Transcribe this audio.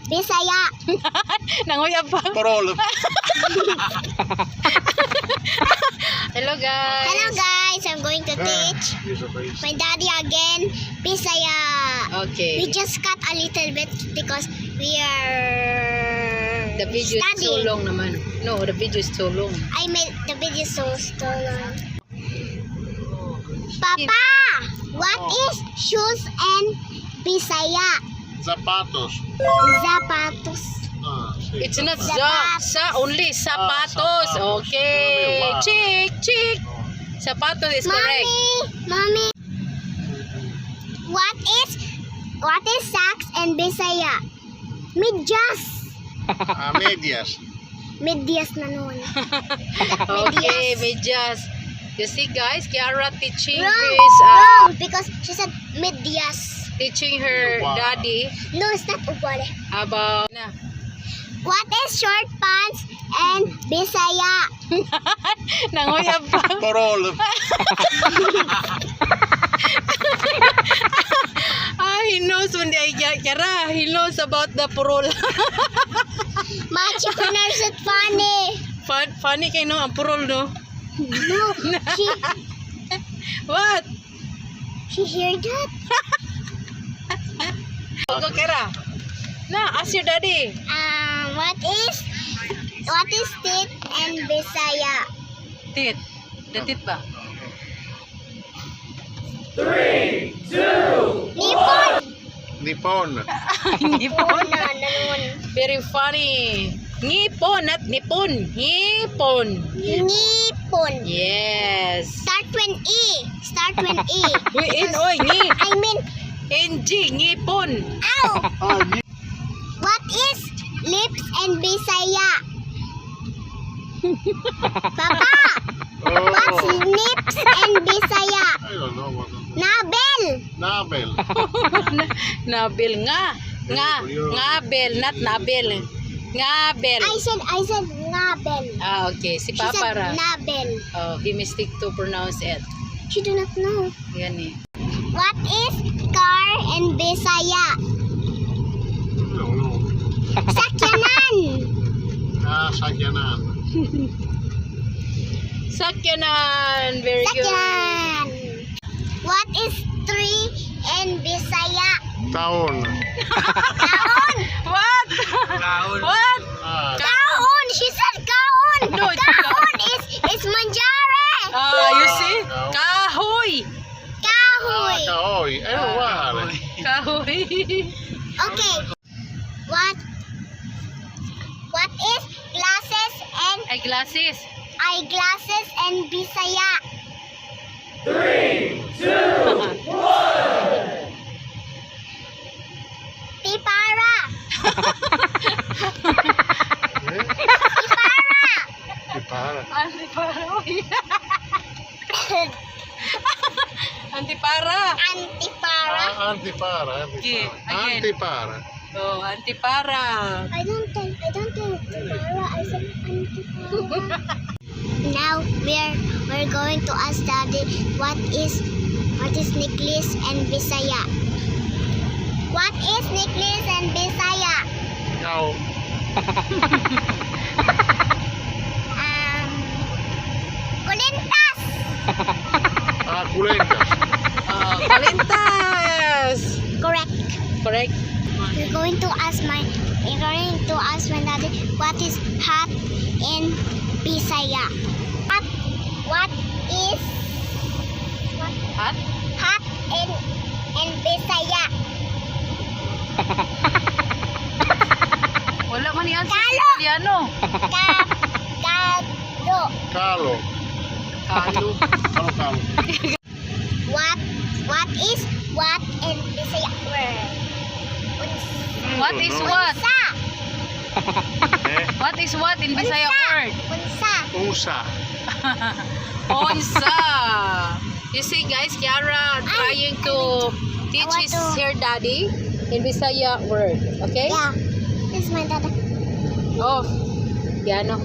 Bisaya. Nanguyab pa. Parol. Hello guys. Hello guys, I'm going to teach my daddy again Bisaya. Okay. We just cut a little bit because we are The video is too studying. long naman. No, the video is too long. I made the video so long. Papa, what is shoes and Bisaya? Zapatos. Zapatos. Sí, It's not Zapatos. sa only sapatos. Sapatos. Okay. Wow. Chick. Sapatos is correct. Mommy, what is socks and Bisaya? Medyas. Medias. Medyas na nun. Okay, medyas. You see guys, Kiara teaching Wrong, because she said medyas. teaching her Wow. daddy No, it's not ubale. about What is short pants and Bisaya? nanguyab pa. Parol. He knows when they Kiara, he knows about the purol. Machipreneurs at funny. Funny kay no ang purol no. No, What? she heard that. Go Kiara. Na, ask your daddy. What is tit and Bisaya? Tit. The tit ba? Nipon. Nipon. Nipon. Na nun. Very funny. Ngipon, not nipon. Ngipon. Nipon. Yes. Start when E. Uy, oy, I mean, NG, ngipon. ow. What is lips and Bisaya? Papa, what's lips and Bisaya? I don't know what. Nabel. Nabel. Nabil nga. Ngabel, not nabel. Ngabel. I said Nabel. Ah, okay. Si She Papa said ra. Nabel. Oh, he mistake to pronounce it. She do not know. Yan eh. What is car and Bisaya? I don't know. Sakyanan. Sakyanan. Sakyanan. Very good. Sakyanan. What is tree and Bisaya? Taon. Kaon. What? What? Kaon. She said kaon. No, it's Kaon is manjare. You see? Kahoy. Kahoy. Kahoy. Wala. Kahoy. Okay. What is glasses and Eyeglasses. eyeglasses and Bisaya? 3, 2, 1. Tipara. Tipara. Antipara. Antipara. Antipara. Antipara. Okay, again. Antipara. Oh, antipara. I don't think Tipara. I said Antipara. Now we're going to ask Daddy what is necklace and Bisaya. What is necklace and Bisaya? Ikaw. Kulintas. Kulentas. Kalintas. Correct. Correct. We're going to ask my daddy what is hat in Bisaya. What is Hat? hat in Bisaya? Wala man yan sa Kalo. Italiano. Kado. Kalo. Kalo. Ano kalo? What is what in Bisaya? What is what? Unsa. What is what in Bisaya word? Unsa. Unsa. Onsa. You see guys, Kiara trying to teach her daddy in Bisaya word. Okay? Yeah. This is my dada. Oh, piano.